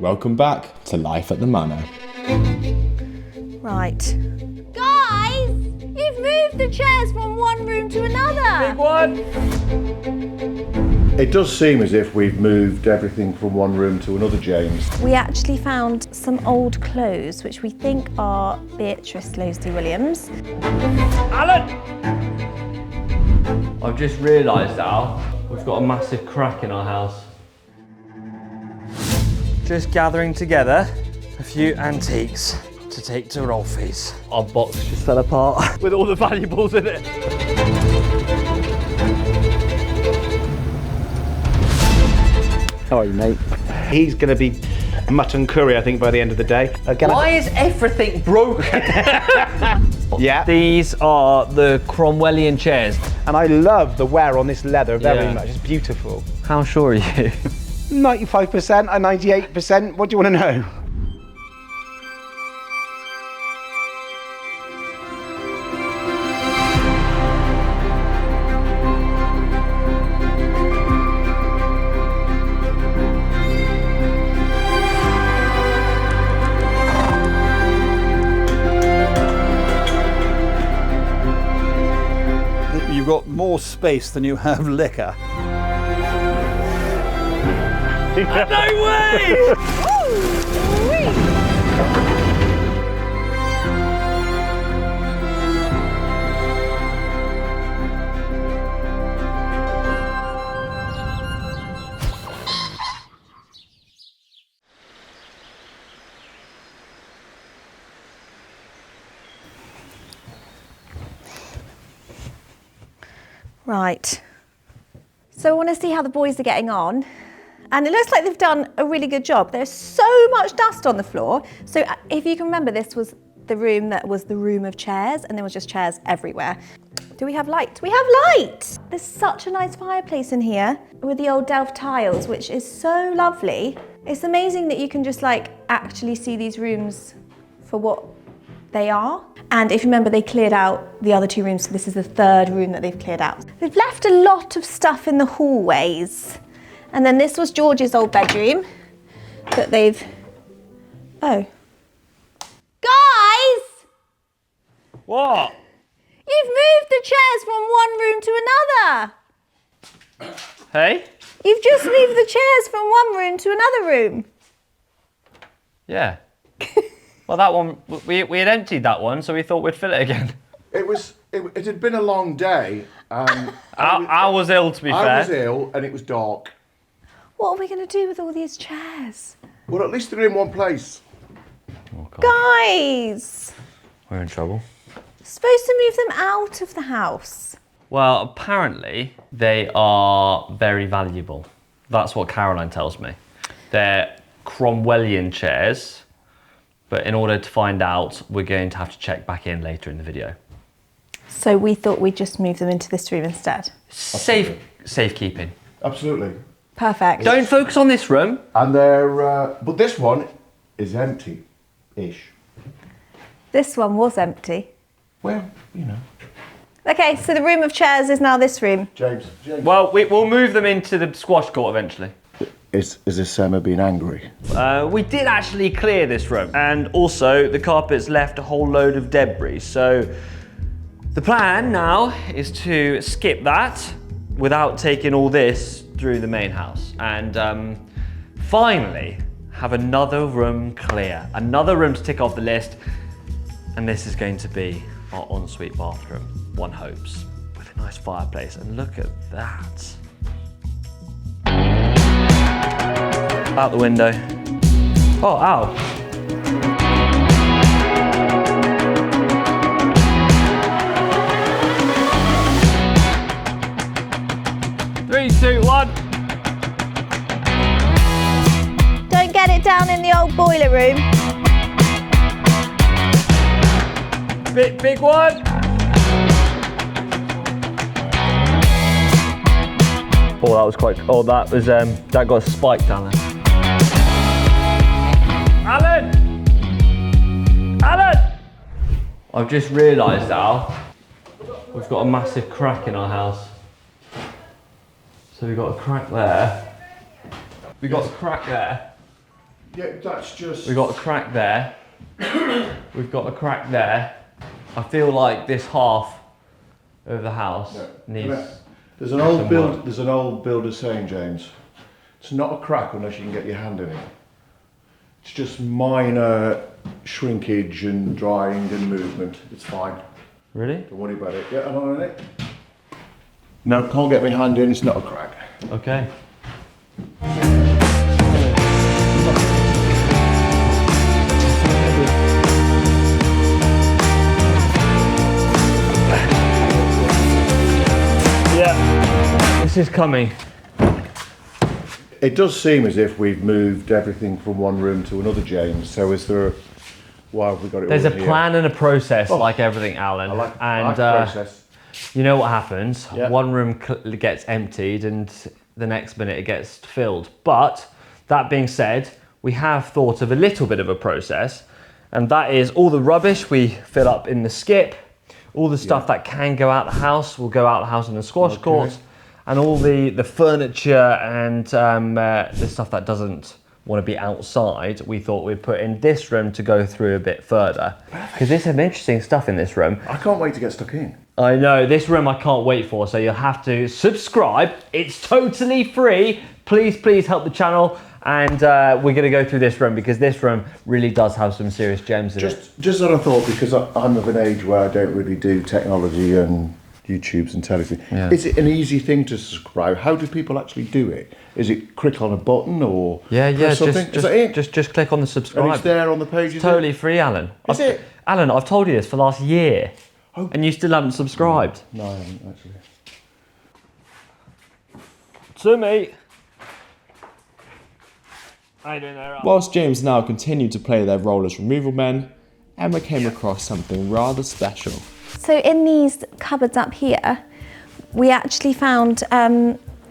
Welcome back to Life at the Manor. Right. Guys! You've moved the chairs from one room to another! Big one! It does seem as if we've moved everything from one room to another, James. We actually found some old clothes, which we think are Beatrice Loasley-Williams. Alan! I've just realised, Al, we've got a massive crack in our house. Just gathering together a few antiques to take to Rolfe's. Our box just fell apart with all the valuables in it. How are you, mate? He's going to be mutton curry, I think, by the end of the day. Why is everything broken? Yeah. These are the Cromwellian chairs. And I love the wear on this leather very Yeah. much. It's beautiful. How sure are you? 95% and 98%. What do you want to know? You've got more space than you have liquor. No way! Right. So I want to see how the boys are getting on. And it looks like they've done a really good job. There's so much dust on the floor. So if you can remember, this was the room that was the room of chairs, and there was just chairs everywhere. Do we have light? We have light! There's such a nice fireplace in here with the old Delft tiles, which is so lovely. It's amazing that you can just like actually see these rooms for what they are. And if you remember, they cleared out the other two rooms, so this is the third room that they've cleared out. They've left a lot of stuff in the hallways. And then this was George's old bedroom that they've... Oh. Guys! What? You've moved the chairs from one room to another. Hey? You've just moved the chairs from one room to another room. Yeah. Well, that one, we had emptied that one, so we thought we'd fill it again. It had been a long day. I was ill, to be fair. I was ill and it was dark. What are we going to do with all these chairs? Well, at least they're in one place. Oh, God. Guys! We're in trouble. Supposed to move them out of the house. Well, apparently they are very valuable. That's what Caroline tells me. They're Cromwellian chairs, but in order to find out, we're going to have to check back in later in the video. So we thought we'd just move them into this room instead. Safekeeping. Absolutely. Perfect. Don't focus on this room. And but this one is empty-ish. This one was empty. Well, you know. Okay, so the room of chairs is now this room. James. Well, we'll move them into the squash court eventually. Is this Emma being angry? We did actually clear this room, and also the carpet's left a whole load of debris. So the plan now is to skip that without taking all this through the main house, and finally have another room clear, another room to tick off the list, and this is going to be our ensuite bathroom, one hopes, with a nice fireplace. And look at that. Out the window. Oh, ow. Three, two, one. Don't get it down in the old boiler room. Big one. Oh, that was quite. Oh, that was that got spiked down there. Alan! I've just realised, Al, we've got a massive crack in our house. So we've got a crack there. We've got a crack there. Yeah, that's just... We've got a crack there. We've got a crack there. I feel like this half of the house needs... There's an old builder saying, James, it's not a crack unless you can get your hand in it. It's just minor shrinkage and drying and movement. It's fine. Really? Don't worry about it. Get on it. No, can't get my hand in. It's not a crack. Okay. Yeah, this is coming. It does seem as if we've moved everything from one room to another, James. So is there? Why have we got it? There's all a here? plan and a process, like everything, Alan. I like and the process. you know what happens? Yeah. One room gets emptied, and the next minute it gets filled. But that being said, we have thought of a little bit of a process, and that is all the rubbish we fill up in the skip, all the stuff that can go out the house will go out the house in the squash courts, and all the furniture and the stuff that doesn't want to be outside, we thought we'd put in this room to go through a bit further. Because there's some interesting stuff in this room. I can't wait to get stuck in. I know, this room I can't wait for, so you'll have to subscribe. It's totally free. Please help the channel. And we're going to go through this room because this room really does have some serious gems in it. Just that I thought, because I'm of an age where I don't really do technology and YouTubes and television. Yeah. Is it an easy thing to subscribe? How do people actually do it? Is it click on a button or press something? Is that it? Just click on the subscribe. And it's there on the page. It's totally free, Alan. Is it? Alan, I've told you this for the last year, and you still haven't subscribed. No, I haven't actually. To me. How you doing there, Alan? Whilst James now continued to play their role as removal men, Emma came across something rather special. So in these cupboards up here, we actually found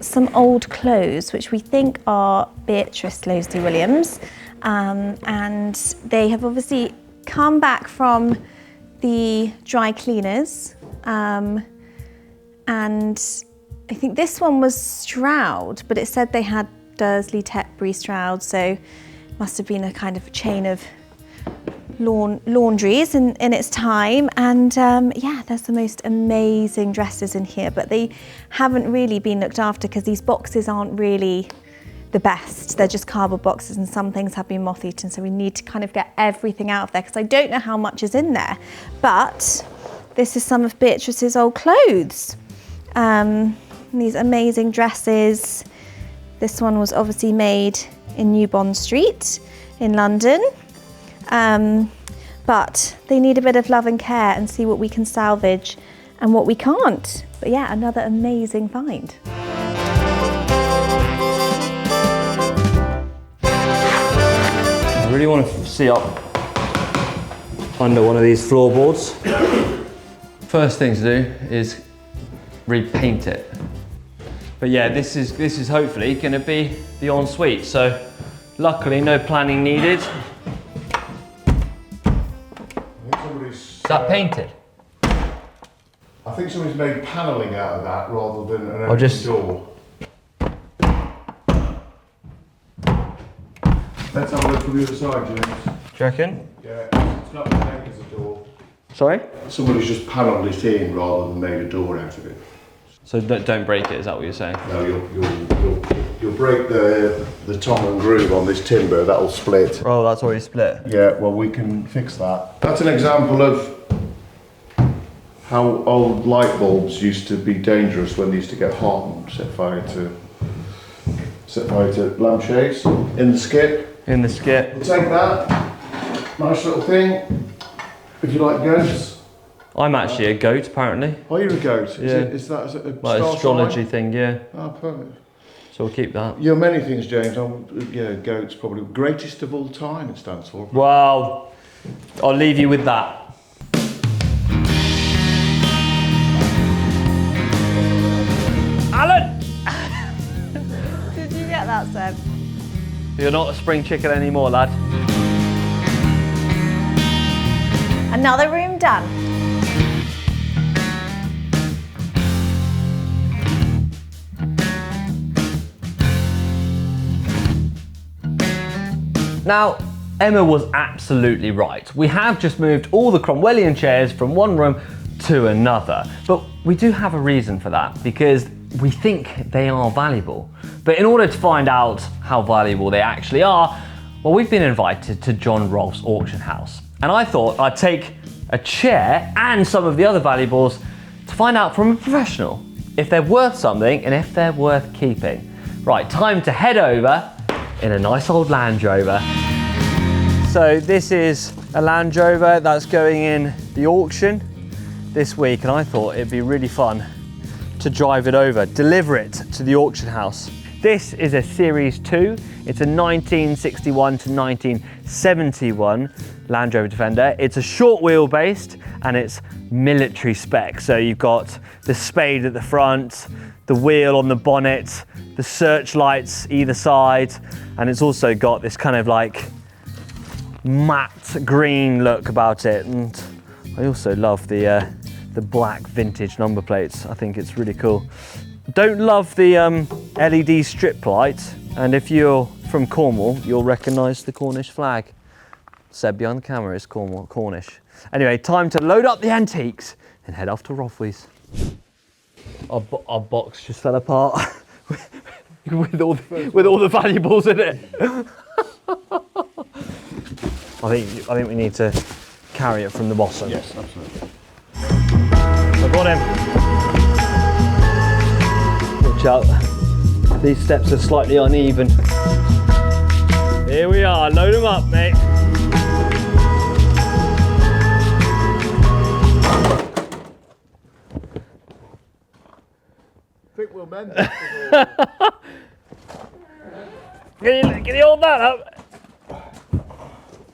some old clothes, which we think are Beatrice Losley Williams. And they have obviously come back from the dry cleaners. And I think this one was Stroud, but it said they had Dursley, Tetbury, Stroud, so it must have been a kind of chain of laundries in its time. And yeah, there's the most amazing dresses in here, but they haven't really been looked after because these boxes aren't really the best. They're just cardboard boxes, and some things have been moth-eaten, so we need to kind of get everything out of there because I don't know how much is in there. But this is some of Beatrice's old clothes. These amazing dresses. This one was obviously made in New Bond Street in London. But they need a bit of love and care, and see what we can salvage and what we can't. But yeah, another amazing find. I really want to see up under one of these floorboards. First thing to do is repaint it. But yeah, this is hopefully going to be the ensuite. So luckily, no planning needed. Is that painted? I think somebody's made panelling out of that rather than an just- door. Let's have a look from the other side, James. Do you reckon? Yeah, it's not made as a door. Sorry? Somebody's just panelled it in rather than made a door out of it. So don't break it, is that what you're saying? No, you'll break the tongue and groove on this timber, that'll split. Oh, that's already split. Yeah, well, we can fix that. That's an example of how old light bulbs used to be dangerous when they used to get hot and set fire to lampshades in the skip. In the skip. We'll take that, nice little thing. If you like ghosts. I'm actually a goat, apparently. Oh, you're a goat. Yeah. Is that a Like star astrology sign? thing, yeah. Oh, perfect. So we'll keep that. You're many things, James. Yeah, goat's probably greatest of all time. It stands for. Well, I'll leave you with that. Alan! Did you get that, Seb? You're not a spring chicken anymore, lad. Another room done. Now, Emma was absolutely right. We have just moved all the Cromwellian chairs from one room to another. But we do have a reason for that, because we think they are valuable. But in order to find out how valuable they actually are, well, we've been invited to John Rolfe's auction house. And I thought I'd take a chair and some of the other valuables to find out from a professional if they're worth something and if they're worth keeping. Right, time to head over in a nice old Land Rover. So this is a Land Rover that's going in the auction this week, and I thought it'd be really fun to drive it over, deliver it to the auction house. This is a Series 2. It's a 1961 to 1971 Land Rover Defender. It's a short wheelbase and it's military spec. So you've got the spade at the front, the wheel on the bonnet, the searchlights either side, and it's also got this kind of like matte green look about it. And I also love the black vintage number plates. I think it's really cool. Don't love the LED strip light, and if you're from Cornwall, you'll recognise the Cornish flag. Said behind the camera is Cornish. Anyway, time to load up the antiques and head off to Rolfe's. Our box just fell apart with all the valuables in it. I think we need to carry it from the bottom. Yes, absolutely. I've got him. Watch out. These steps are slightly uneven. Here we are. Load them up, mate. I think we'll mend Can you hold that up?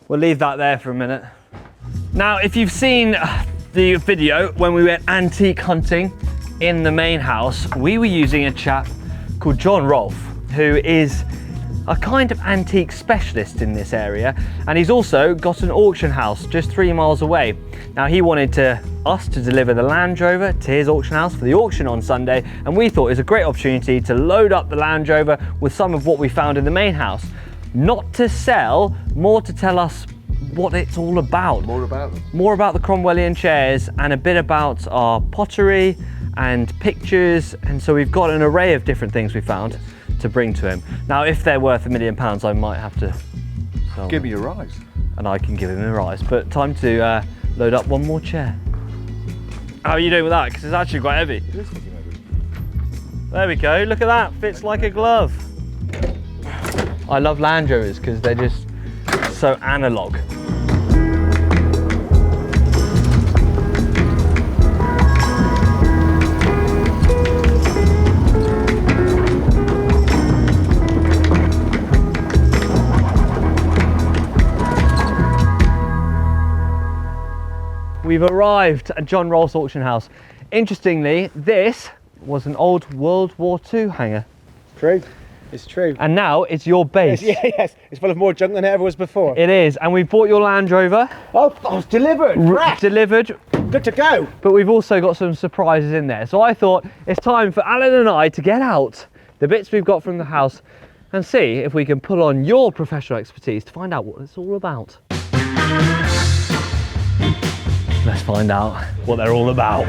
We'll leave that there for a minute. Now, if you've seen the video when we went antique hunting in the main house, we were using a chap called John Rolfe, who is a kind of antique specialist in this area, and he's also got an auction house just 3 miles away. Now, he wanted us to deliver the Land Rover to his auction house for the auction on Sunday, and we thought it was a great opportunity to load up the Land Rover with some of what we found in the main house. Not to sell, more to tell us what it's all about. More about them. More about the Cromwellian chairs and a bit about our pottery and pictures, and so we've got an array of different things we found to bring to him. Now, if they're worth £1 million, I might have to sell Give them, me a rise. and I can give him a rise. But time to load up one more chair. How are you doing with that? Because it's actually quite heavy. It is looking heavy. There we go, look at that, fits like a glove. I love Land Rovers because they're just so analog. We've arrived at John Rolfe's auction house. Interestingly, this was an old World War II hangar. True. It's true. And now it's your base. Yes, it's full of more junk than it ever was before. It is, and we've bought your Land Rover. Oh, it's delivered. Fresh. Delivered, Good to go. but we've also got some surprises in there. So I thought it's time for Alan and I to get out the bits we've got from the house and see if we can pull on your professional expertise to find out what it's all about. Let's find out what they're all about.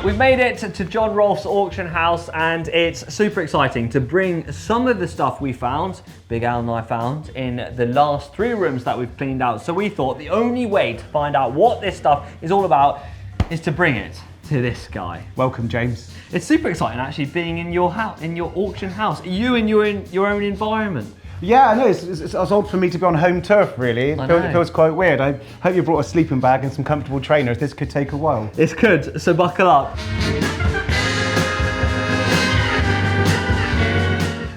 We've made it to John Rolfe's auction house, and it's super exciting to bring some of the stuff we found, Big Al and I found, in the last 3 rooms that we've cleaned out. So we thought the only way to find out what this stuff is all about is to bring it to this guy. Welcome, James. It's super exciting actually being in your house, in your auction house. You in your own environment. Yeah, I know. It's odd for me to be on home turf, really. It feels quite weird. I hope you brought a sleeping bag and some comfortable trainers. This could take a while. It's good, so buckle up.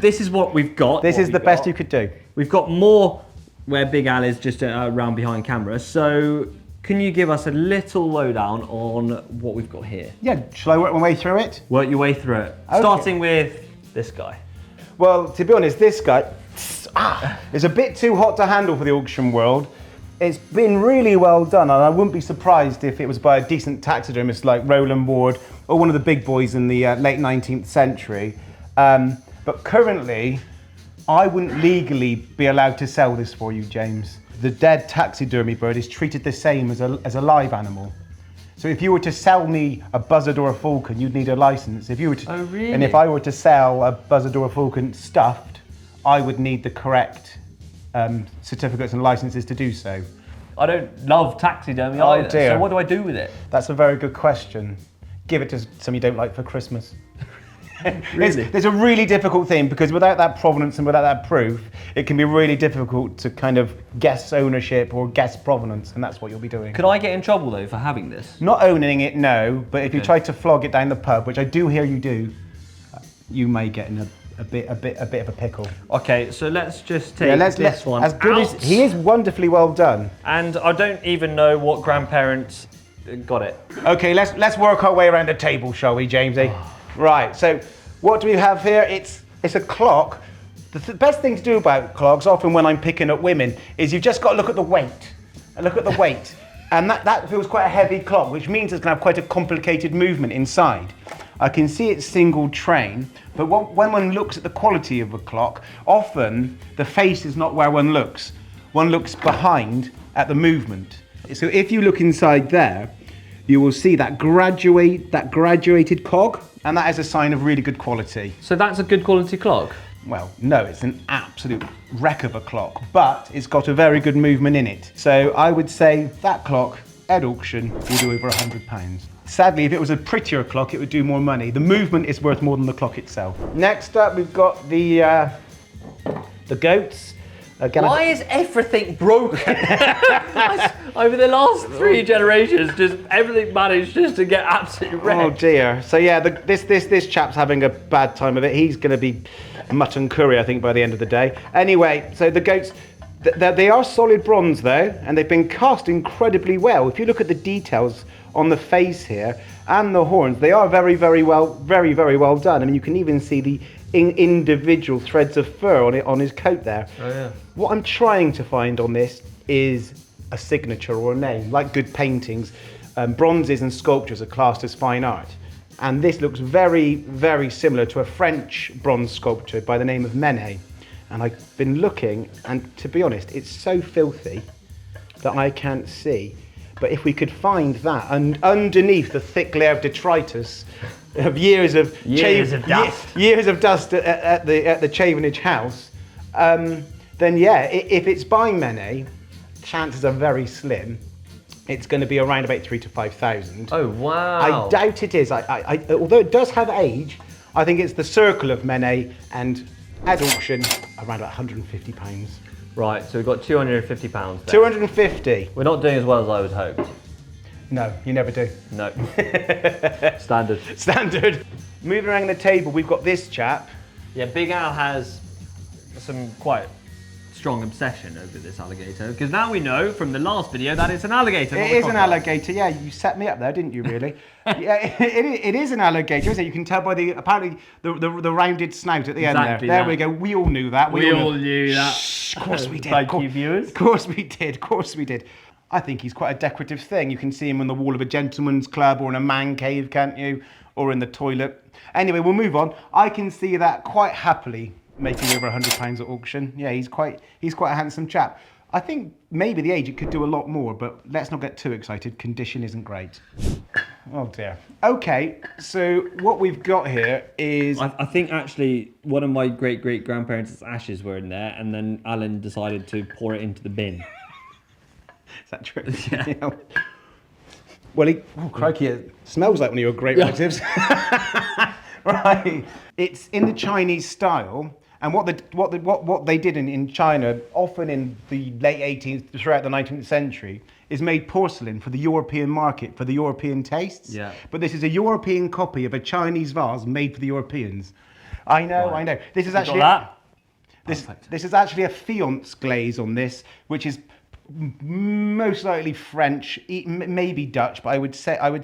This is what we've got. This is the best you could do. We've got more where Big Al is just around behind camera. So can you give us a little lowdown on what we've got here? Yeah, shall I work my way through it? Work your way through it. Okay. Starting with this guy. Well, to be honest, this guy is a bit too hot to handle for the auction world. It's been really well done, and I wouldn't be surprised if it was by a decent taxidermist like Roland Ward or one of the big boys in the late 19th century. But currently, I wouldn't legally be allowed to sell this for you, James. The dead taxidermy bird is treated the same as a live animal. So if you were to sell me a buzzard or a falcon, you'd need a license. If you were to, Oh, really? And if I were to sell a buzzard or a falcon stuffed, I would need the correct certificates and licenses to do so. I don't love taxidermy Oh, either. dear. So what do I do with it? That's a very good question. Give it to something you don't like for Christmas. Really? It's a really difficult thing because without that provenance and without that proof, it can be really difficult to kind of guess ownership or guess provenance, and that's what you'll be doing. Could I get in trouble though for having this? Not owning it, no, but if you try to flog it down the pub, which I do hear you do, you may get in a bit of a pickle. Okay, so let's just take this one as good out. as he is, wonderfully well done. And I don't even know what grandparents got it. Okay, let's work our way around the table, shall we, Jamesy? Right. So, what do we have here? It's a clock. The best thing to do about clocks, often when I'm picking up women, is you've just got to look at the weight. And look at the weight, and that feels quite a heavy clock, which means it's going to have quite a complicated movement inside. I can see it's single train, but when one looks at the quality of a clock, often the face is not where one looks. One looks behind at the movement. So if you look inside there, you will see that graduated cog, and that is a sign of really good quality. So that's a good quality clock? Well, no, it's an absolute wreck of a clock, but it's got a very good movement in it. So I would say that clock at auction will do over £100. Sadly, if it was a prettier clock, it would do more money. The movement is worth more than the clock itself. Next up, we've got the goats. Again, Why is everything broken? Over the last 3 generations, just everything managed just to get absolutely wrecked. Oh dear. So yeah, this chap's having a bad time of it. He's going to be mutton curry, I think, by the end of the day. Anyway, so the goats, they are solid bronze though, and they've been cast incredibly well. If you look at the details on the face here and the horns, they are very well done. I mean, you can even see the individual threads of fur on his coat there. Oh yeah. What I'm trying to find on this is a signature or a name. Like good paintings, bronzes and sculptures are classed as fine art. And this looks very similar to a French bronze sculpture by the name of Manet. And I've been looking, and to be honest, it's so filthy that I can't see. But if we could find that, and underneath the thick layer of detritus of years of dust at the Chavenage house, then yeah, if it's by Manet, chances are very slim. It's going to be around about 3,000 to 5,000. Oh wow! I doubt it is. I although it does have age, I think it's the circle of Manet, and at auction around about £150. Right, so we've got £250 there. 250. We're not doing as well as I would hoped. No, you never do. No. Standard. Standard. Moving around the table, we've got this chap. Yeah, Big Al has some quite strong obsession over this alligator, because now we know from the last video that it's an alligator. It is an alligator, yeah. You set me up there, didn't you, really? Yeah, it is an alligator, isn't it? You can tell by apparently the rounded snout at the end there. There we go. We all knew that. We all knew that. Shh, of course we did. Thank you, viewers. Of course we did. Of course we did. I think he's quite a decorative thing. You can see him on the wall of a gentleman's club or in a man cave, can't you? Or in the toilet. Anyway, we'll move on. I can see that quite happily making over £100 at auction. Yeah, he's quite a handsome chap. I think maybe the agent could do a lot more, but let's not get too excited. Condition isn't great. Oh dear. Okay, so what we've got here is... I think actually one of my great-great-grandparents' ashes were in there, and then Alan decided to pour it into the bin. Is that true? Yeah. Well, crikey, it smells like one of your great relatives. Right. It's in the Chinese style, and what they did in China, often in the late 18th, throughout the 19th century, is made porcelain for the European market, for the European tastes. Yeah. But this is a European copy of a Chinese vase made for the Europeans. I know, Right. I know. This is You actually got this is actually a Fiance glaze on this, which is most likely French, maybe Dutch, but I would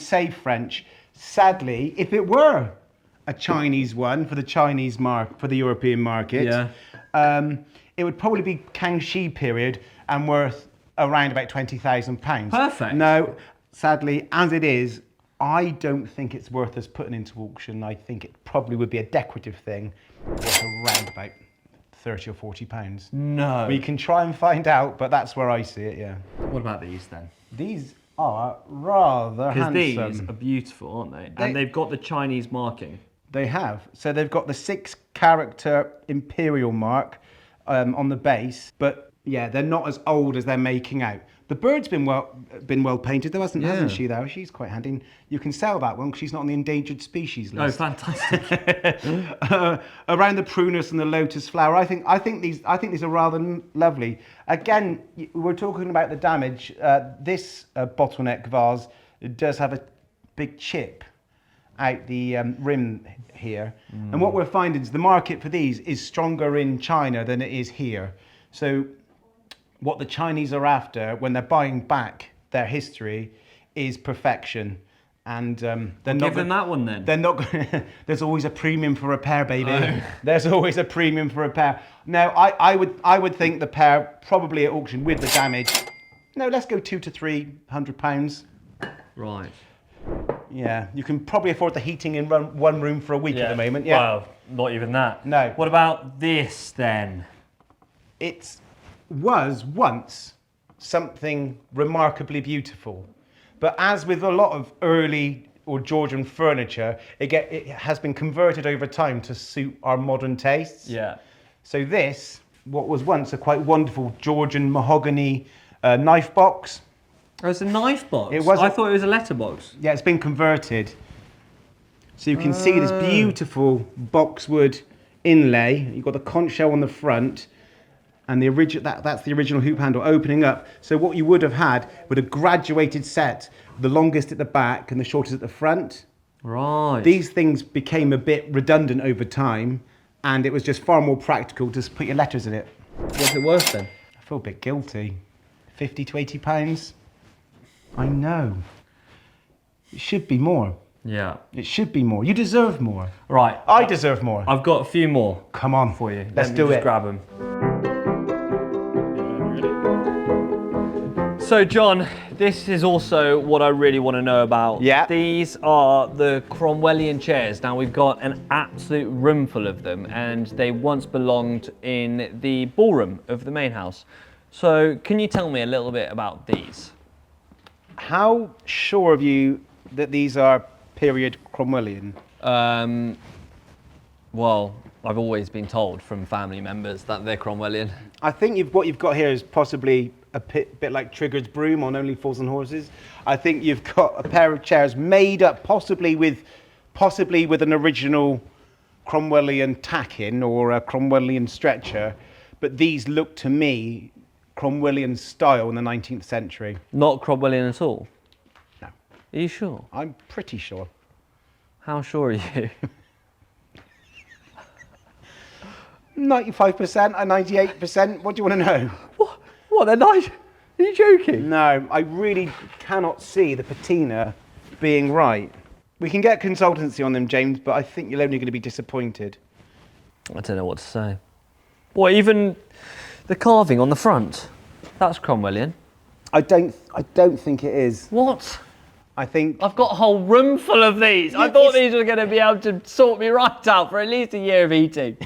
say French. Sadly, if it were a Chinese one for the European market, Yeah. it would probably be Kangxi period and worth around about £20,000. Perfect. No, sadly, as it is, I don't think it's worth us putting into auction. I think it probably would be a decorative thing worth around about 30 or 40 pounds. No. We can try and find out, but that's where I see it, yeah. What about these then? These are rather Because handsome. these are beautiful, aren't they? And they've got the Chinese marking. They have. So they've got the 6-character imperial mark on the base, but yeah, they're not as old as they're making out. The bird's been well painted though, hasn't she though? She's quite handy. And you can sell that one because she's not on the endangered species list. Oh, fantastic. Around the prunus and the lotus flower, I think these are rather lovely. Again, we're talking about the damage. This bottleneck vase does have a big chip out the rim here. And what we're finding is the market for these is stronger in China than it is here. So what the Chinese are after when they're buying back their history is perfection. And they're not Give them that one then. They're not going. There's always a premium for repair, baby. Oh. There's always a premium for repair. Now, I would think the pair probably at auction with the damage. No, let's go £200 to £300. Right. Yeah, you can probably afford the heating in one room for a week at the moment. Yeah. Well, not even that. No. What about this then? It was once something remarkably beautiful, but as with a lot of early or Georgian furniture, it has been converted over time to suit our modern tastes. Yeah. So this, what was once a quite wonderful Georgian mahogany knife box. Oh, it's a knife box. It was. I thought it was a letterbox. Yeah, it's been converted. So you can see this beautiful boxwood inlay. You've got the conch shell on the front. And the that's the original hoop handle opening up. So what you would have had with a graduated set, the longest at the back and the shortest at the front. Right. These things became a bit redundant over time, and it was just far more practical to put your letters in it. What's it worth then? I feel a bit guilty. 50 to 80 pounds. I know. It should be more. Yeah. It should be more. You deserve more. Right. I deserve more. I've got a few more. Come on. For you. Let's Let me do just it. grab them. So John, this is also what I really want to know about. Yeah. These are the Cromwellian chairs. Now we've got an absolute room full of them, and they once belonged in the ballroom of the main house. So can you tell me a little bit about these? How sure are you that these are period Cromwellian? Well, I've always been told from family members that they're Cromwellian. I think what you've got here is possibly a bit like Trigger's broom on Only Fools and Horses. I think you've got a pair of chairs made up possibly with an original Cromwellian tack-in or a Cromwellian stretcher, but these look to me Cromwellian style in the 19th century. Not Cromwellian at all? No. Are you sure? I'm pretty sure. How sure are you? 95% and 98%. What do you want to know? What, they're nice? Are you joking? No, I really cannot see the patina being right. We can get consultancy on them, James, but I think you're only going to be disappointed. I don't know what to say. What, even the carving on the front? That's Cromwellian. I don't think it is. What? I think I've got a whole room full of these. I thought these were going to be able to sort me right out for at least a year of eating.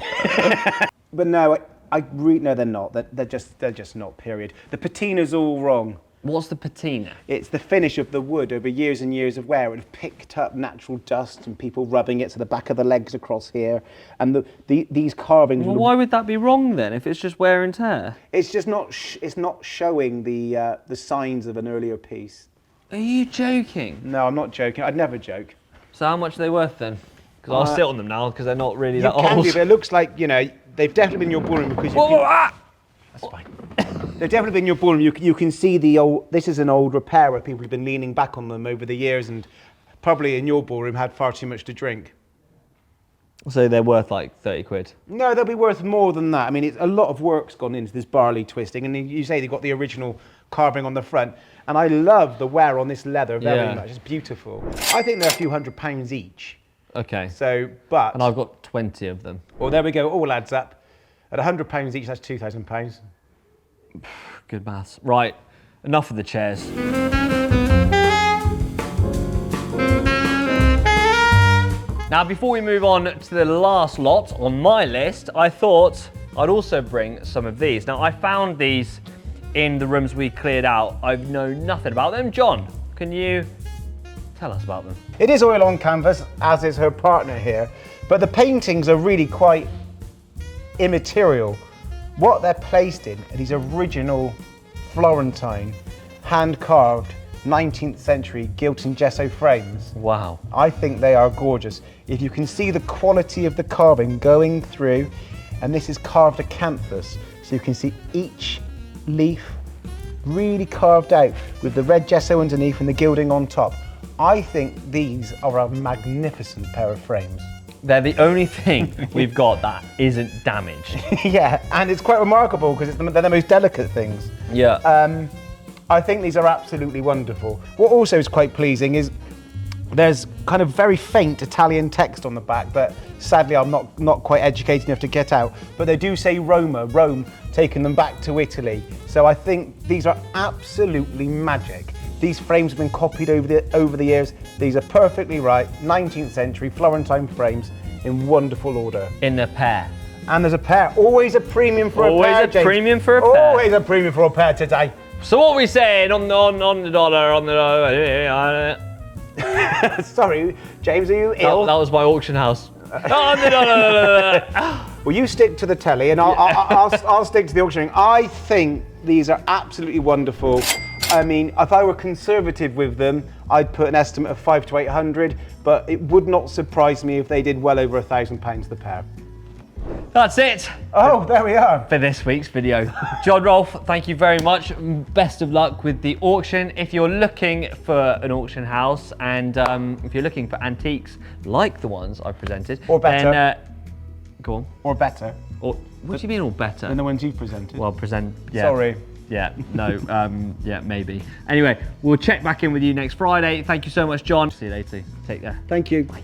But no, no, they're not. They're just not. Period. The patina's all wrong. What's the patina? It's the finish of the wood over years and years of wear. It had picked up natural dust and people rubbing it to the back of the legs across here. And these carvings. Well, why would that be wrong then? If it's just wear and tear? It's just not. It's not showing the signs of an earlier piece. Are you joking? No, I'm not joking. I'd never joke. So how much are they worth then? Because I'll sit on them now because they're not really that You can old. do, but it looks like, they've definitely been in your ballroom because That's fine. They've definitely been in your ballroom. You can see the old, this is an old repair where people have been leaning back on them over the years and probably in your ballroom had far too much to drink. So they're worth like 30 quid? No, they'll be worth more than that. I mean, a lot of work's gone into this barley twisting, and you say they've got the original carving on the front. And I love the wear on this leather very much. It's beautiful. I think they're a few £100s each. Okay. So, but... And I've got 20 of them. Well, there we go. It all adds up. At £100 each, that's £2,000. Good maths. Right, enough of the chairs. Now, before we move on to the last lot on my list, I thought I'd also bring some of these. Now, I found these in the rooms we cleared out. I know nothing about them. John, can you tell us about them? It is oil on canvas, as is her partner here, but the paintings are really quite immaterial. What they're placed in are these original Florentine, hand-carved 19th century gilt and gesso frames. Wow. I think they are gorgeous. If you can see the quality of the carving going through, and this is carved acanthus, so you can see each leaf really carved out with the red gesso underneath and the gilding on top. I think these are a magnificent pair of frames. They're the only thing we've got that isn't damaged. Yeah, and it's quite remarkable because they're the most delicate things. Yeah. I think these are absolutely wonderful. What also is quite pleasing is there's kind of very faint Italian text on the back, but sadly I'm not quite educated enough to get out. But they do say Rome, taking them back to Italy. So I think these are absolutely magic. These frames have been copied over the years. These are perfectly right, 19th century Florentine frames in wonderful order. In a pair. And there's a pair. Always a premium for a pair, Always a James. premium for a pair. Always a premium for a pair today. So what are we saying on the dollar, Sorry, James, are you ill? That was my auction house. On the dollar. Well, you stick to the telly, and I'll stick to the auctioning. I think these are absolutely wonderful. I mean, if I were conservative with them, I'd put an estimate of 500 to 800, but it would not surprise me if they did well over £1,000 the pair. That's it. Oh, there we are. For this week's video. John Rolfe, thank you very much. Best of luck with the auction. If you're looking for an auction house and if you're looking for antiques like the ones I presented, or better, then, go on. Or better. Or what do you mean, or better? Than the ones you presented. Well, yeah. Sorry. Yeah, no, yeah, maybe. Anyway, we'll check back in with you next Friday. Thank you so much, John. See you later. Take care. Thank you. Bye.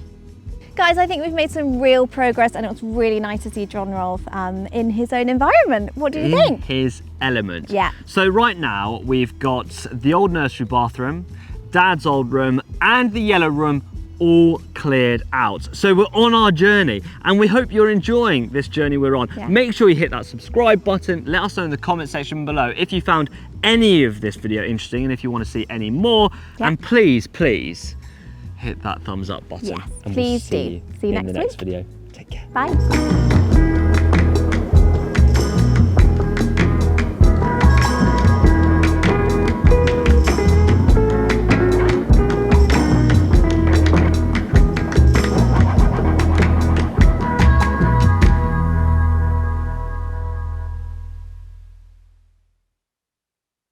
Guys, I think we've made some real progress and it was really nice to see John Rolfe in his own environment. What do you think? His element. Yeah. So right now we've got the old nursery bathroom, Dad's old room and the yellow room all cleared out. So we're on our journey and we hope you're enjoying this journey we're on. Yeah. Make sure you hit that subscribe button. Let us know in the comment section below if you found any of this video interesting and if you want to see any more. Yeah. And please hit that thumbs up button. Yes, and please we'll see do. See you in the next next week. video. Take care. Bye.